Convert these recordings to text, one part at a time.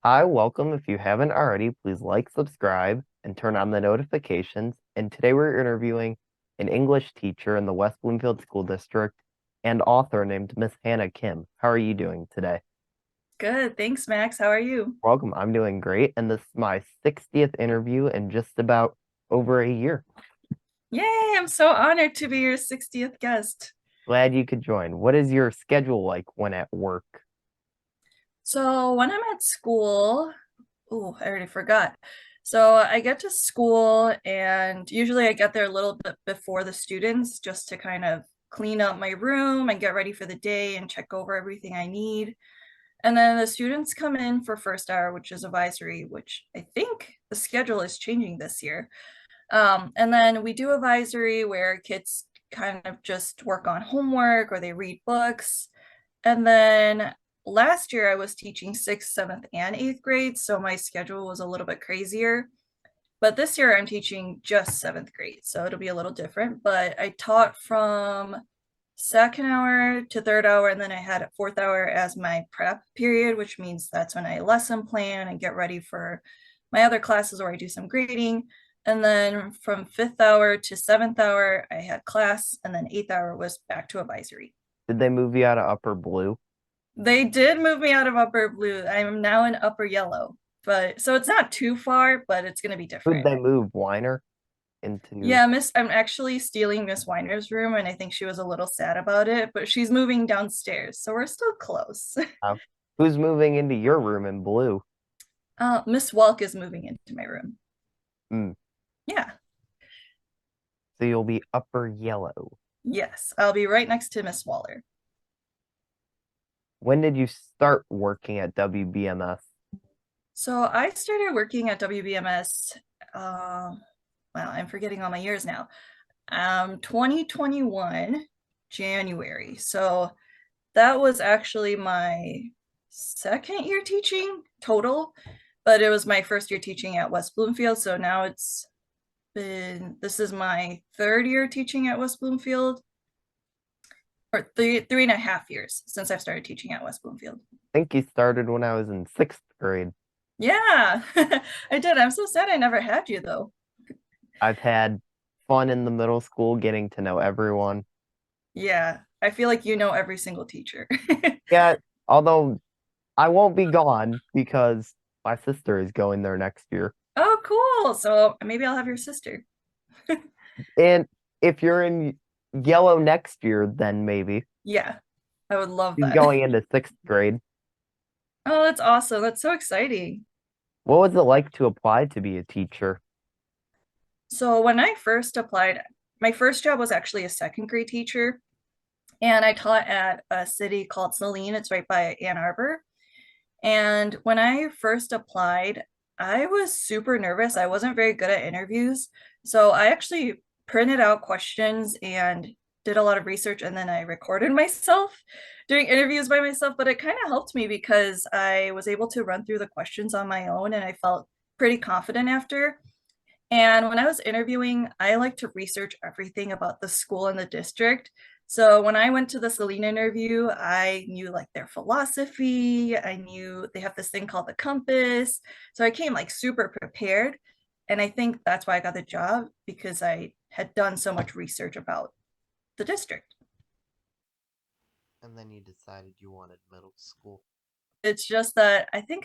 Hi, welcome. If you haven't already, please like, subscribe, and turn on the notifications. And today we're interviewing an English teacher in the West Bloomfield School District and author named Miss Hanna Kim. How are you doing today? Good. Thanks, Max. How are you? Welcome. I'm doing great, and this is my 60th interview in just about over a year. Yay, I'm so honored to be your 60th guest. Glad you could join. What is your schedule like when at work? So, when I'm at school, oh, I already forgot. So, I get to school and usually I get there a little bit before the students just to kind of clean up my room and get ready for the day and check over everything I need. And then the students come in for first hour, which is advisory, which I think the schedule is changing this year. And then we do advisory where kids kind of just work on homework or they read books. And then last year I was teaching sixth, seventh, and eighth grade. So my schedule was a little bit crazier. But this year I'm teaching just seventh grade. So it'll be a little different. But I taught from second hour to third hour. And then I had a fourth hour as my prep period, which means that's when I lesson plan and get ready for my other classes where I do some grading. And then from fifth hour to seventh hour, I had class. And then eighth hour was back to advisory. Did they move you out of Upper Blue? They did move me out of upper blue. I'm now in upper yellow. But so it's not too far, but it's going to be Who did different. they move? Weiner into Yeah, I'm actually stealing Miss Weiner's room, and I think she was a little sad about it, but she's moving downstairs, so we're still close. uh, who's moving into your room in blue? Miss Welk is moving into my room. Hmm. Yeah, So you'll be upper yellow. yes, I'll be right next to Miss Waller. When did you start working at WBMS? So I started working at WBMS. Wow, I'm forgetting all my years now. 2021 January. So that was actually my second year teaching total, but it was my first year teaching at West Bloomfield. So now this is my third year teaching at West Bloomfield, or three and a half years since I've started teaching at West Bloomfield. I think you started when I was in sixth grade. Yeah, I did. I'm so sad I never had you though. I've had fun in the middle school getting to know everyone. Yeah, I feel like you know every single teacher. Yeah, although I won't be gone because my sister is going there next year. Oh, cool. So maybe I'll have your sister. And if you're in yellow next year, then maybe. Yeah, I would love She's that. going into sixth grade. Oh, that's awesome. That's so exciting. What was it like to apply to be a teacher? So when I first applied, my first job was actually a second grade teacher, and I taught at a city called Saline. It's right by Ann Arbor. And when I first applied, I was super nervous. I wasn't very good at interviews. So I actually printed out questions and did a lot of research, and then I recorded myself doing interviews by myself. But it kind of helped me because I was able to run through the questions on my own and I felt pretty confident after. And when I was interviewing, I like to research everything about the school and the district. So when I went to the Selena interview, I knew like their philosophy. I knew they have this thing called the compass. So I came like super prepared. And I think that's why I got the job because I had done so much research about the district. And then you decided you wanted middle school. It's just that I think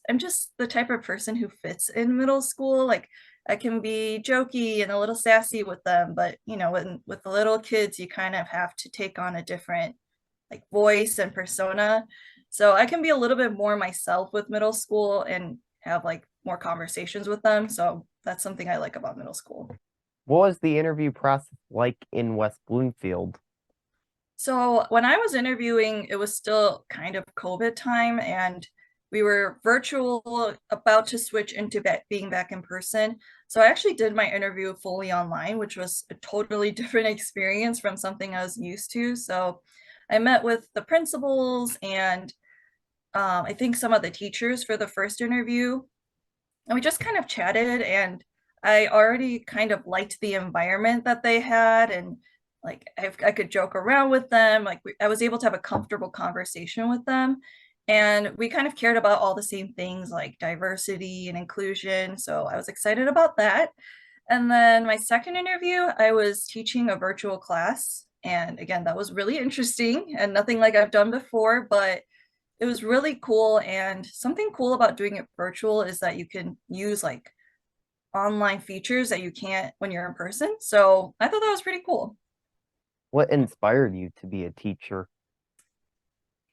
I'm just the type of person who fits in middle school. Like I can be jokey and a little sassy with them, but with the little kids, you kind of have to take on a different like voice and persona. So I can be a little bit more myself with middle school and have like more conversations with them. So that's something I like about middle school. What was the interview process like in West Bloomfield? So when I was interviewing, it was still kind of COVID time, and we were virtual, about to switch into being back in person. So I actually did my interview fully online, which was a totally different experience from something I was used to. So I met with the principals and I think some of the teachers for the first interview, and we just kind of chatted, and I already kind of liked the environment that they had, and like I could joke around with them, like I was able to have a comfortable conversation with them. And we kind of cared about all the same things like diversity and inclusion. So I was excited about that. And then my second interview, I was teaching a virtual class. And again, that was really interesting and nothing like I've done before, but it was really cool. And something cool about doing it virtual is that you can use like online features that you can't when you're in person. So I thought that was pretty cool. What inspired you to be a teacher?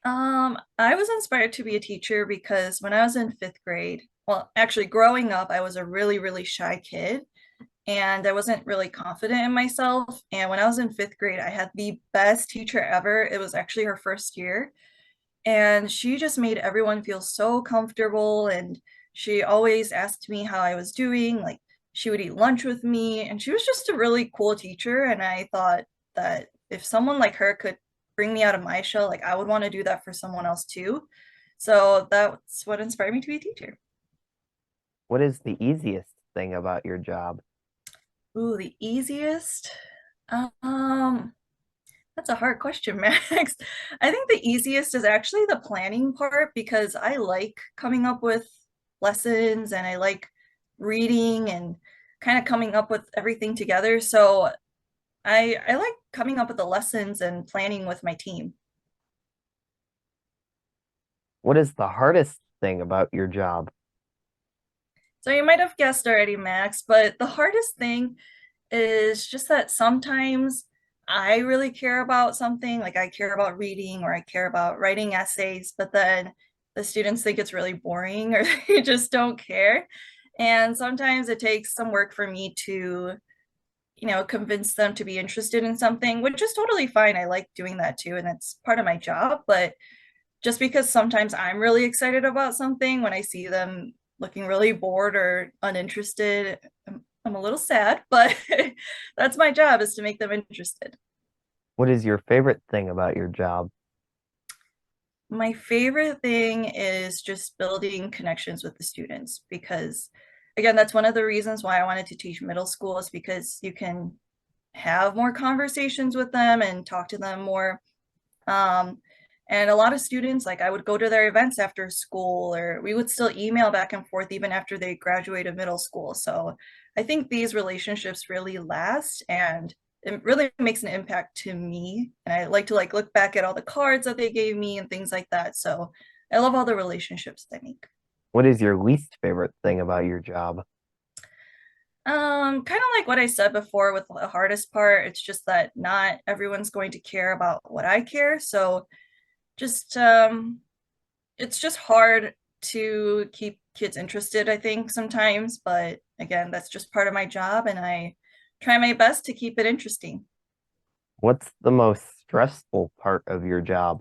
I was inspired to be a teacher because when I was in fifth grade, well, actually growing up, I was a really, really shy kid and I wasn't really confident in myself. And when I was in fifth grade, I had the best teacher ever. It was actually her first year. And she just made everyone feel so comfortable. And she always asked me how I was doing. Like she would eat lunch with me. And she was just a really cool teacher. And I thought that if someone like her could bring me out of my shell, like I would want to do that for someone else too. So that's what inspired me to be a teacher. What is the easiest thing about your job? Ooh, the easiest. Um, That's a hard question, Max. I think the easiest is actually the planning part because I like coming up with lessons and I like reading and kind of coming up with everything together. So I like coming up with the lessons and planning with my team. What is the hardest thing about your job? So you might have guessed already, Max, but the hardest thing is just that sometimes I really care about something, like I care about reading or I care about writing essays, but then the students think it's really boring or they just don't care. And sometimes it takes some work for me to, convince them to be interested in something, which is totally fine. I like doing that too, and it's part of my job. But just because sometimes I'm really excited about something, when I see them looking really bored or uninterested, I'm a little sad, but that's my job is to make them interested. What is your favorite thing about your job? My favorite thing is just building connections with the students because, again, that's one of the reasons why I wanted to teach middle school is because you can have more conversations with them and talk to them more. Um, and a lot of students, like I would go to their events after school, or we would still email back and forth even after they graduated middle school. So I think these relationships really last and it really makes an impact to me. And I like to like look back at all the cards that they gave me and things like that. So I love all the relationships they make. What is your least favorite thing about your job? Kind of like what I said before with the hardest part, it's just that not everyone's going to care about what I care. So just it's just hard to keep kids interested, I think, sometimes. But again, that's just part of my job, and I try my best to keep it interesting. What's the most stressful part of your job?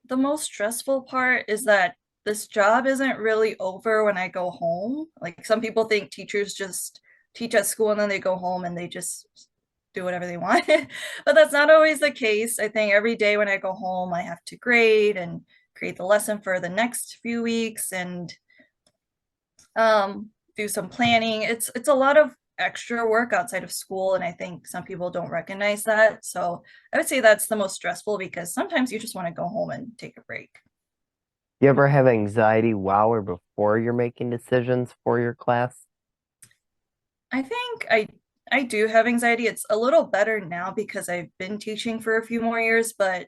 The most stressful part is that this job isn't really over when I go home. Like some people think teachers just teach at school and then they go home and they just do whatever they want. But that's not always the case. I think every day when I go home, I have to grade and create the lesson for the next few weeks and do some planning. It's a lot of extra work outside of school, and I think some people don't recognize that. So I would say that's the most stressful because sometimes you just want to go home and take a break. Do you ever have anxiety while or before you're making decisions for your class? I think I do have anxiety. It's a little better now because I've been teaching for a few more years, but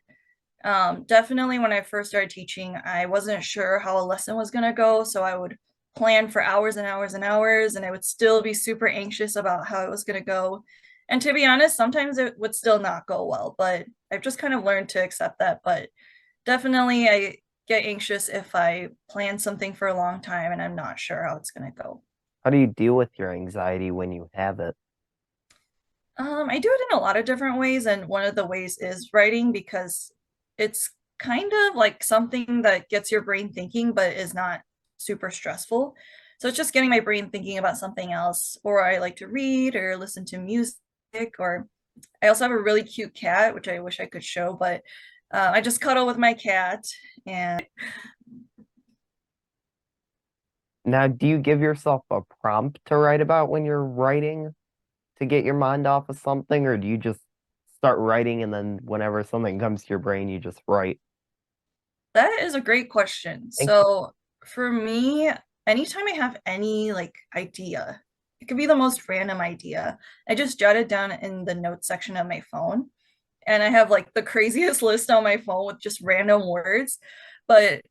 definitely when I first started teaching, I wasn't sure how a lesson was going to go. So I would plan for hours and hours and hours, and I would still be super anxious about how it was going to go. And to be honest, sometimes it would still not go well, but I've just kind of learned to accept that. But definitely, I get anxious if I plan something for a long time and I'm not sure how it's going to go. How do you deal with your anxiety when you have it? I do it in a lot of different ways, and one of the ways is writing because it's kind of like something that gets your brain thinking, but is not super stressful. So it's just getting my brain thinking about something else, or I like to read or listen to music, or I also have a really cute cat, which I wish I could show, but I just cuddle with my cat. And Now, do you give yourself a prompt to write about when you're writing to get your mind off of something, or do you just start writing and then whenever something comes to your brain, you just write? That is a great question. Thank you. So for me, anytime I have any like idea, it could be the most random idea. I just jot it down in the notes section of my phone. And I have like the craziest list on my phone with just random words. But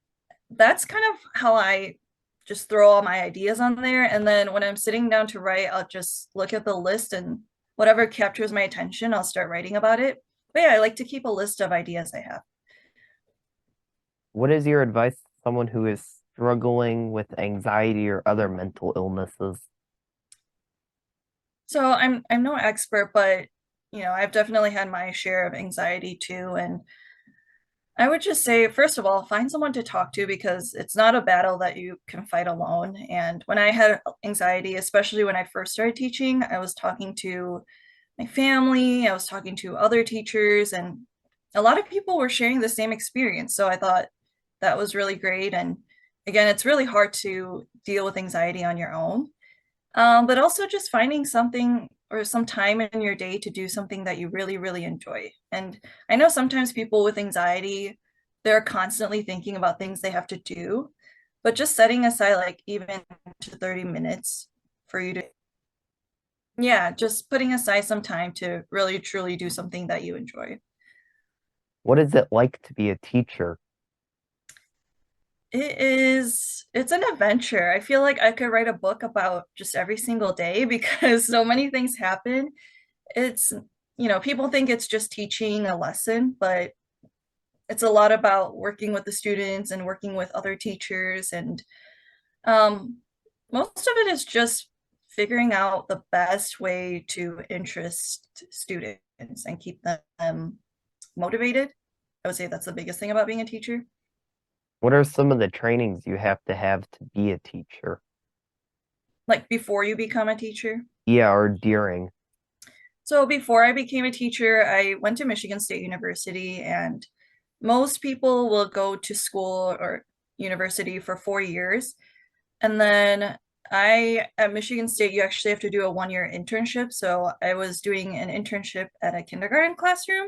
that's kind of how I just throw all my ideas on there. And then when I'm sitting down to write, I'll just look at the list and whatever captures my attention, I'll start writing about it. But yeah, I like to keep a list of ideas I have. What is your advice to someone who is struggling with anxiety or other mental illnesses? So I'm no expert, but I've definitely had my share of anxiety too. And I would just say, first of all, find someone to talk to because it's not a battle that you can fight alone. And when I had anxiety, especially when I first started teaching, I was talking to my family, I was talking to other teachers, and a lot of people were sharing the same experience. So I thought that was really great. And again, it's really hard to deal with anxiety on your own. But also just finding something or some time in your day to do something that you really, really enjoy. And I know sometimes people with anxiety, they're constantly thinking about things they have to do, but just setting aside like even to 30 minutes for you to, yeah, just putting aside some time to really, truly do something that you enjoy. What is it like to be a teacher? It's an adventure. I feel like I could write a book about just every single day because so many things happen. It's, people think it's just teaching a lesson, but it's a lot about working with the students and working with other teachers. And um, most of it is just figuring out the best way to interest students and keep them motivated. I would say that's the biggest thing about being a teacher. What are some of the trainings you have to be a teacher? Like before you become a teacher. Yeah, or during. So before I became a teacher, I went to Michigan State University, and most people will go to school or university for 4 years. And then at Michigan State, you actually have to do a 1 year internship. So I was doing an internship at a kindergarten classroom.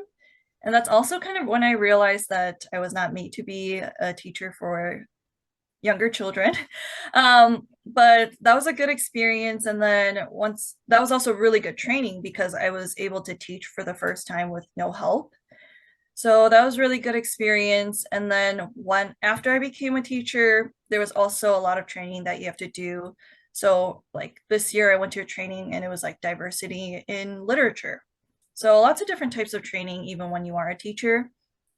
And that's also kind of when I realized that I was not made to be a teacher for younger children. But that was a good experience. And then once that was also really good training because I was able to teach for the first time with no help. So that was really good experience. And then when after I became a teacher, there was also a lot of training that you have to do. So like this year I went to a training and it was like diversity in literature. So lots of different types of training even when you are a teacher.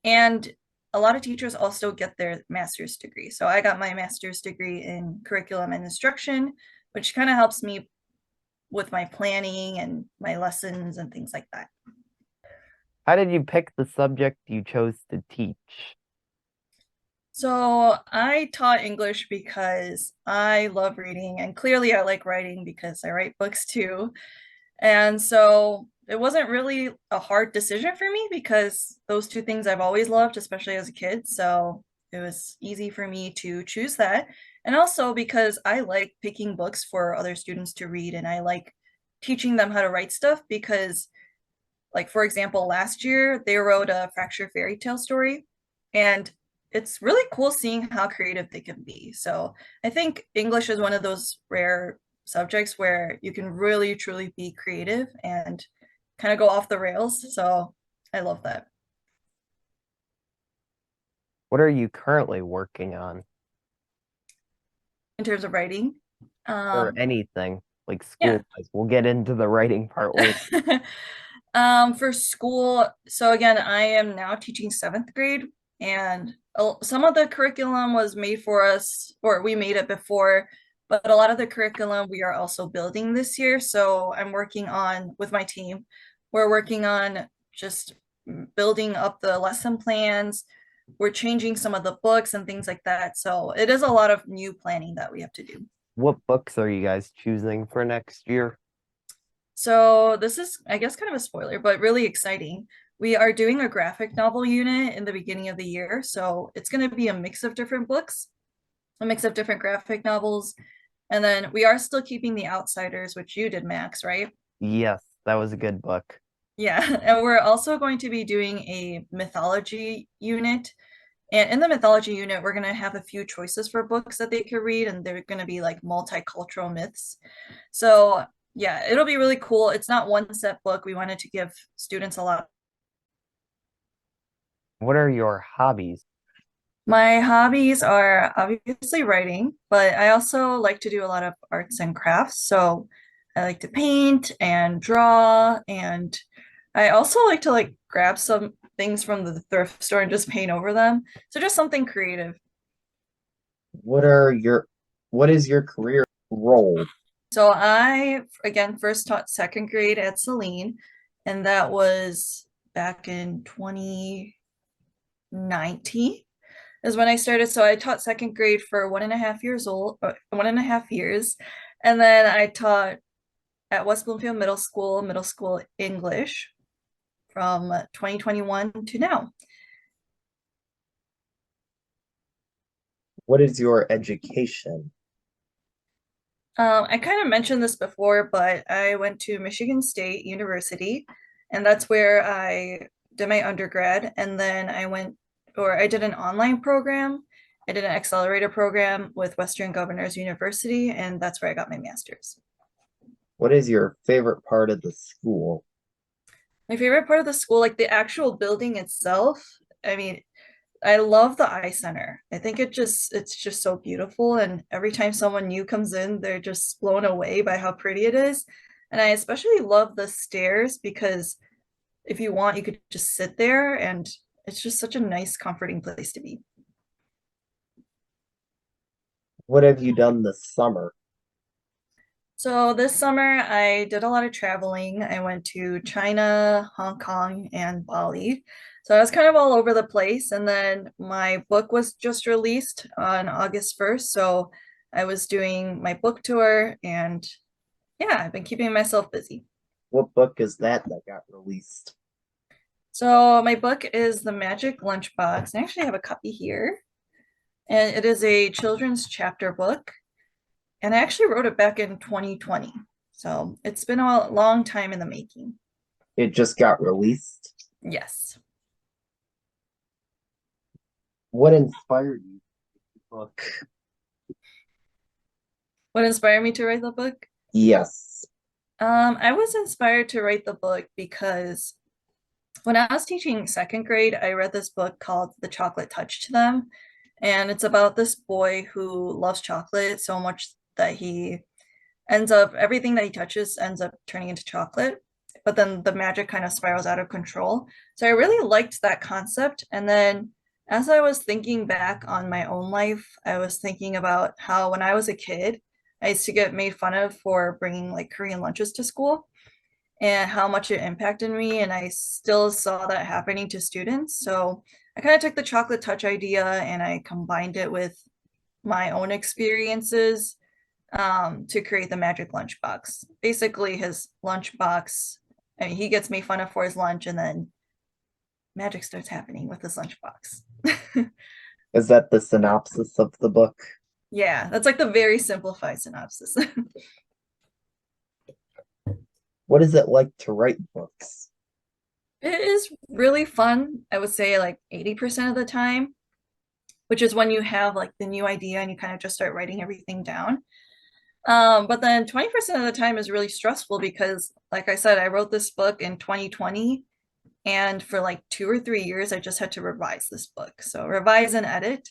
And a lot of teachers also get their master's degree. So I got my master's degree in curriculum and instruction, which kind of helps me with my planning and my lessons and things like that. How did you pick the subject you chose to teach? So I taught English because I love reading, and clearly I like writing because I write books too. And so it wasn't really a hard decision for me because those two things I've always loved, especially as a kid. So it was easy for me to choose that. And also because I like picking books for other students to read, and I like teaching them how to write stuff because, like, for example, last year they wrote a Fracture fairy tale story, and it's really cool seeing how creative they can be. So I think English is one of those rare subjects where you can really truly be creative and kind of go off the rails. So I love that. What are you currently working on? In terms of writing. Or Um, anything, like yeah. school-wise? We'll get into the writing part later. For school, so again, I am now teaching seventh grade, and some of the curriculum was made for us, or we made it before, but a lot of the curriculum we are also building this year. So I'm working on, with my team, we're working on just building up the lesson plans. We're changing some of the books and things like that. So it is a lot of new planning that we have to do. What books are you guys choosing for next year? So this is, I guess, kind of a spoiler, but really exciting. We are doing a graphic novel unit in the beginning of the year. So it's going to be a mix of different books, a mix of different graphic novels. And then we are still keeping The Outsiders, which you did, Max, right? Yes, that was a good book. Yeah. And we're also going to be doing a mythology unit. And in the mythology unit, we're going to have a few choices for books that they could read, and they're going to be like multicultural myths. So, yeah, it'll be really cool. It's not one set book. We wanted to give students a lot. What are your hobbies? My hobbies are obviously writing, but I also like to do a lot of arts and crafts. So I like to paint and draw, and I also like to like grab some things from the thrift store and just paint over them. So just something creative. What are your what is your career role? So I again first taught second grade at Celine, and that was back in 2019 is when I started. So I taught second grade for 1.5 years, and then I taught at West Bloomfield middle school English from 2021 to now. What is your education? I kind of mentioned this before, but I went to Michigan State University, and that's where I did my undergrad. And then I did an online program. I did an accelerator program with Western Governors University, and that's where I got my master's. What is your favorite part of the school? My favorite part of the school, like the actual building itself, I mean, I love the eye center. I think it's just so beautiful, and every time someone new comes in, they're just blown away by how pretty it is. And I especially love the stairs because if you want, you could just sit there, and it's just such a nice, comforting place to be. What have you done this summer? So this summer, I did a lot of traveling. I went to China, Hong Kong, and Bali. So I was kind of all over the place. And then my book was just released on August 1st. So I was doing my book tour, and yeah, I've been keeping myself busy. What book is that got released? So my book is The Magic Lunchbox. I actually have a copy here. And it is a children's chapter book. And I actually wrote it back in 2020. So it's been a long time in the making. It just got released. Yes. What inspired you to write the book? What inspired me to write the book? Yes. I was inspired to write the book because when I was teaching second grade, I read this book called The Chocolate Touch to Them. And it's about this boy who loves chocolate so much that everything that he touches ends up turning into chocolate. But then the magic kind of spirals out of control. So I really liked that concept. And then as I was thinking back on my own life, I was thinking about how when I was a kid, I used to get made fun of for bringing like Korean lunches to school and how much it impacted me. And I still saw that happening to students. So I kind of took the chocolate touch idea and I combined it with my own experiences to create the magic lunchbox. Basically, his lunchbox, I mean, he gets made fun of for his lunch, and then magic starts happening with his lunchbox. Is that the synopsis of the book? Yeah, that's like the very simplified synopsis. What is it like to write books? It is really fun. I would say like 80% of the time, which is when you have like the new idea and you kind of just start writing everything down. But then 20% of the time is really stressful because, like I said, I wrote this book in 2020, and for like 2 or 3 years, I just had to revise this book. So revise and edit.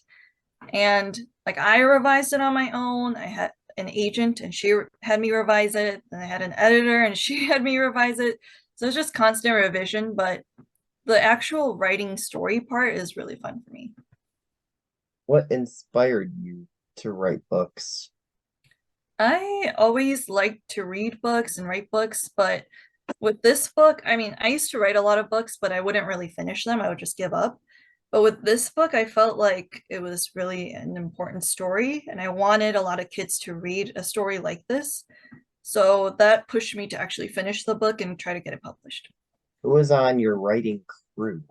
And like I revised it on my own. I had an agent and she had me revise it. Then I had an editor and she had me revise it. So it's just constant revision, but the actual writing story part is really fun for me. What inspired you to write books? I always liked to read books and write books, but with this book, I mean, I used to write a lot of books, but I wouldn't really finish them. I would just give up. But with this book, I felt like it was really an important story, and I wanted a lot of kids to read a story like this. So that pushed me to actually finish the book and try to get it published. Who was on your writing crew?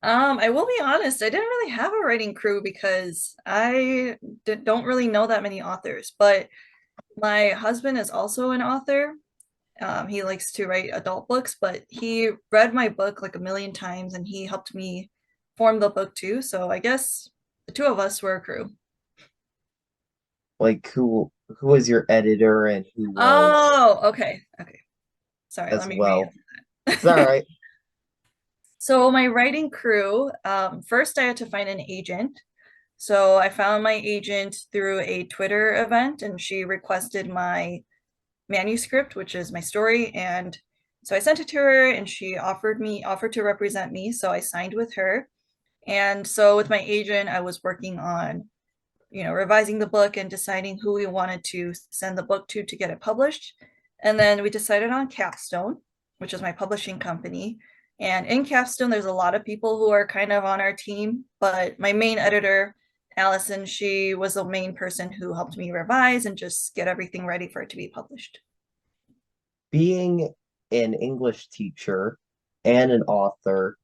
I will be honest, I didn't really have a writing crew because don't really know that many authors, but my husband is also an author. He likes to write adult books, but he read my book like a million times and he helped me formed the book too. So I guess the two of us were a crew. Like who was your editor and who was Oh, okay. Okay. Sorry, as let me re well? It's all right. So my writing crew, first I had to find an agent. So I found my agent through a Twitter event, and she requested my manuscript, which is my story. And so I sent it to her, and she offered to represent me. So I signed with her. And so with my agent, I was working on, revising the book and deciding who we wanted to send the book to get it published. And then we decided on Capstone, which is my publishing company. And in Capstone, there's a lot of people who are kind of on our team, but my main editor, Allison, she was the main person who helped me revise and just get everything ready for it to be published. Being an English teacher and an author,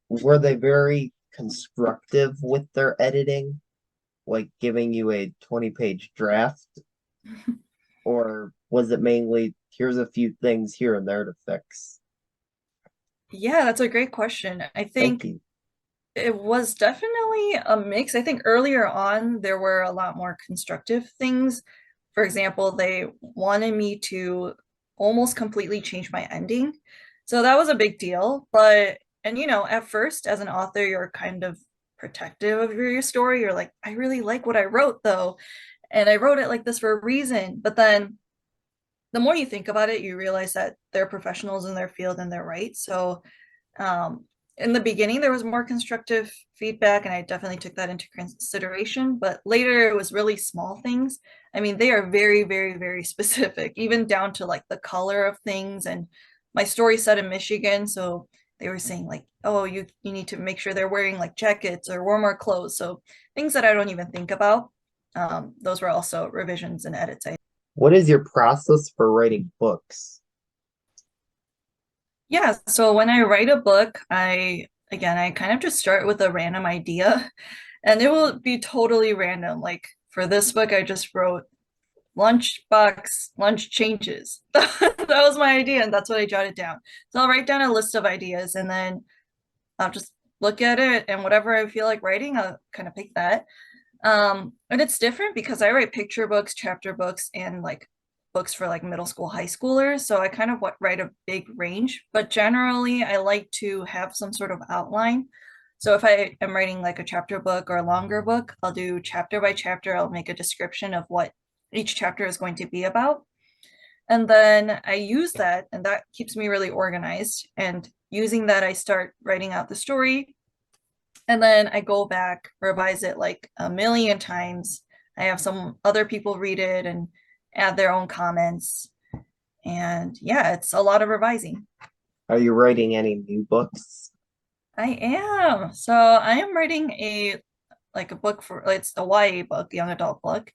were they very constructive with their editing? Like giving you a 20-page draft? Or was it mainly here's a few things here and there to fix? Yeah, that's a great question. I Thank think you. it was definitely a mix. I think earlier on, there were a lot more constructive things. For example, they wanted me to almost completely change my ending. So that was a big deal. And at first, as an author, you're kind of protective of your story. You're like, I really like what I wrote, though. And I wrote it like this for a reason. But then the more you think about it, you realize that they're professionals in their field and they're right. So um, in the beginning, there was more constructive feedback, and I definitely took that into consideration. But later, it was really small things. I mean, they are very, very, very specific, even down to like the color of things. And my story set in Michigan, so they were saying like, oh, you need to make sure they're wearing like jackets or warmer clothes. So things that I don't even think about. Those were also revisions and edits. What is your process for writing books? Yeah, so when I write a book, I kind of just start with a random idea, and it will be totally random. Like for this book, I just wrote lunchbox, lunch changes. That was my idea, and that's what I jotted down. So I'll write down a list of ideas, and then I'll just look at it, and whatever I feel like writing, I'll kind of pick that. And it's different because I write picture books, chapter books, and like books for like middle school, high schoolers. So I kind of write a big range, but generally I like to have some sort of outline. So if I am writing like a chapter book or a longer book, I'll do chapter by chapter. I'll make a description of what each chapter is going to be about. And then I use that, and that keeps me really organized. And using that, I start writing out the story, and then I go back, revise it like a million times. I have some other people read it and add their own comments. And yeah, it's a lot of revising. Are you writing any new books? I am. So I am writing a book for it's a YA book, young adult book.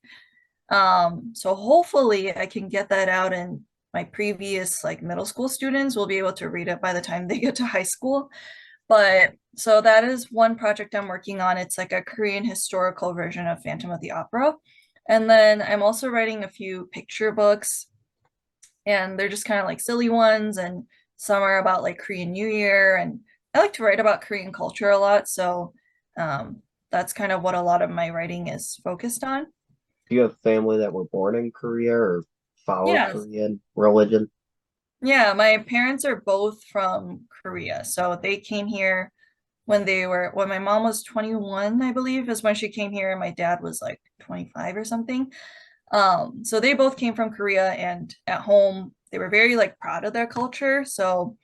So hopefully I can get that out, and my previous like middle school students will be able to read it by the time they get to high school. But so that is one project I'm working on. It's like a Korean historical version of Phantom of the Opera. And then I'm also writing a few picture books, and they're just kind of like silly ones, and some are about like Korean New Year. And I like to write about Korean culture a lot. So that's kind of what a lot of my writing is focused on. Do you have family that were born in Korea or follow Yeah, Korean religion? yeah, my parents are both from Korea. So they came here when my mom was 21, I believe, is when she came here, and my dad was like 25 or something. So they both came from Korea, and at home they were very like proud of their culture. So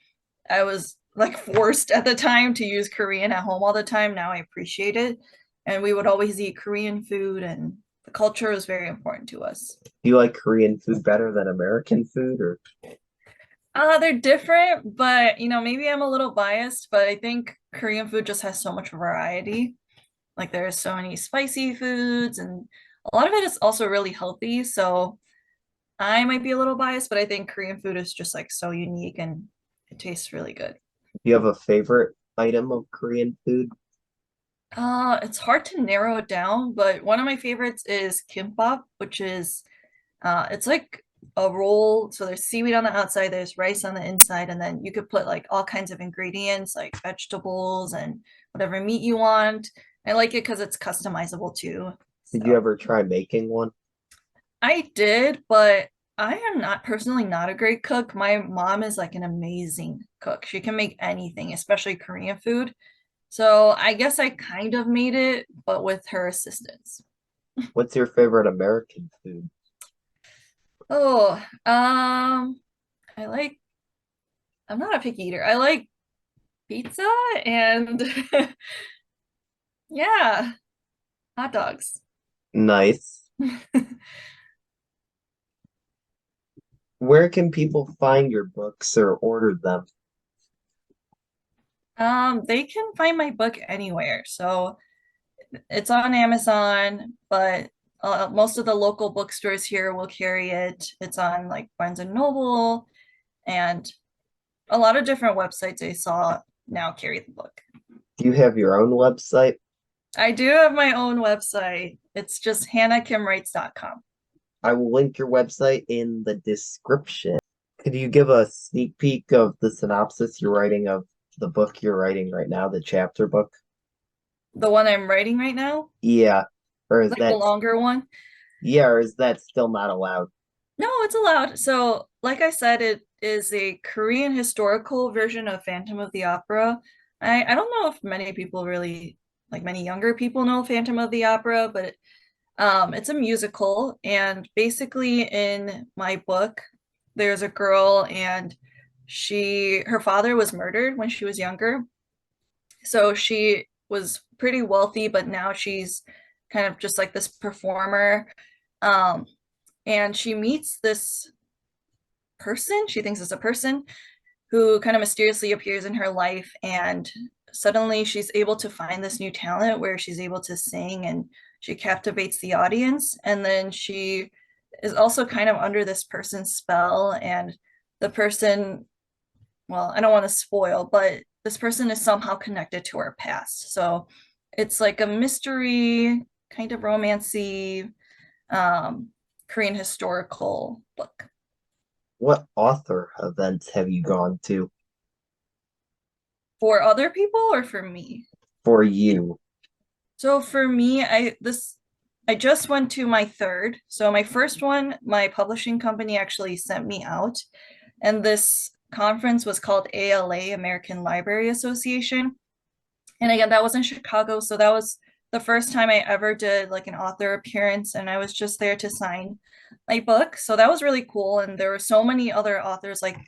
I was like forced at the time to use Korean at home all the time. Now I appreciate it. And we would always eat Korean food, and the culture was very important to us. Do you like Korean food better than American food or They're different, but maybe I'm a little biased, but I think Korean food just has so much variety. Like there's so many spicy foods, and a lot of it is also really healthy. So I might be a little biased, but I think Korean food is just like so unique, and it tastes really good. do you have a favorite item of Korean food? It's hard to narrow it down, but one of my favorites is kimbap, which is it's like a roll. So there's seaweed on the outside, there's rice on the inside, and then you could put like all kinds of ingredients like vegetables and whatever meat you want. I like it because it's customizable too. Did you So ever try making one? I did, but I am not personally not a great cook. My mom is like an amazing cook. She can make anything, especially Korean food. So I guess I kind of made it, but with her assistance. What's your favorite American food? Oh, I like, I'm not a picky eater. I like pizza and yeah, hot dogs. Nice. Where can people find your books or order them? They can find my book anywhere. So it's on Amazon, but most of the local bookstores here will carry it. It's on like Barnes and Noble and a lot of different websites I saw now carry the book. Do you have your own website? I do have my own website. It's just hannahkimwrites.com. I will link your website in the description. Could you give a sneak peek of the synopsis you're writing of the book you're writing right now, the chapter book? The one I'm writing right now, Yeah. Or is like the that longer one. yeah, or is that still not allowed? No, it's allowed. So, like I said, it is a Korean historical version of Phantom of the Opera. I don't know if many people really, like many younger people know Phantom of the Opera, but it's a musical. And basically, in my book, there's a girl and her father was murdered when she was younger. So she was pretty wealthy, but now she's kind of just like this performer. Um, and she meets this person, she thinks it's a person, who kind of mysteriously appears in her life. And suddenly she's able to find this new talent where she's able to sing and she captivates the audience. And then she is also kind of under this person's spell. And the person, well, I don't want to spoil, but this person is somehow connected to her past. So it's like a mystery, kind of romancy, um, Korean historical book. What author events have you gone to For other people or for me? for you? So for me, I just went to my third. So my first one, my publishing company actually sent me out, and this conference was called ALA, American Library Association. And again, that was in Chicago, so that was the first time I ever did like an author appearance, and I was just there to sign my book. So that was really cool, and there were so many other authors like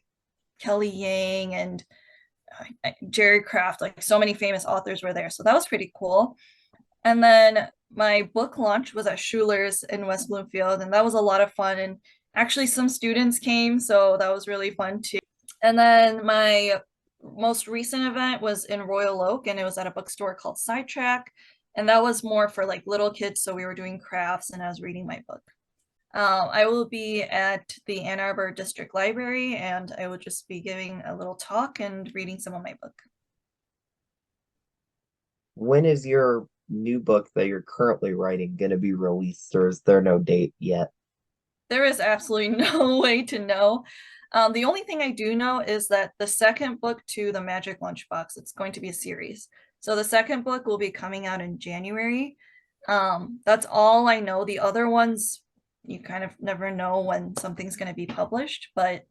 Kelly Yang and Jerry Craft, like so many famous authors were there. So that was pretty cool. And then my book launch was at Schuler's in West Bloomfield, and that was a lot of fun. And actually, some students came, so that was really fun too. And then my most recent event was in Royal Oak, and it was at a bookstore called Sidetrack. And that was more for like little kids. So we were doing crafts, and I was reading my book. I will be at the Ann Arbor District Library, and I will just be giving a little talk and reading some of my book. When is your new book that you're currently writing going to be released, or is there no date yet? There is absolutely no way to know. The only thing I do know is that the second book to the Magic Lunchbox, it's going to be a series. So the second book will be coming out in January. That's all I know. The other ones, you kind of never know when something's going to be published. But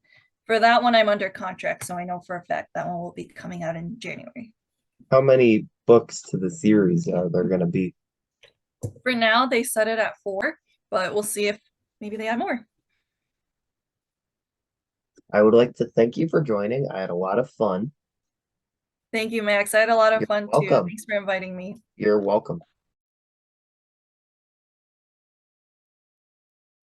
for that one, I'm under contract. So I know for a fact that one will be coming out in January. How many books to the series are there going to be? For now, they set it at 4, but we'll see if maybe they add more. I would like to thank you for joining. I had a lot of fun. Thank you, Max. I had a lot of You're fun too. welcome. Thanks for inviting me. You're welcome.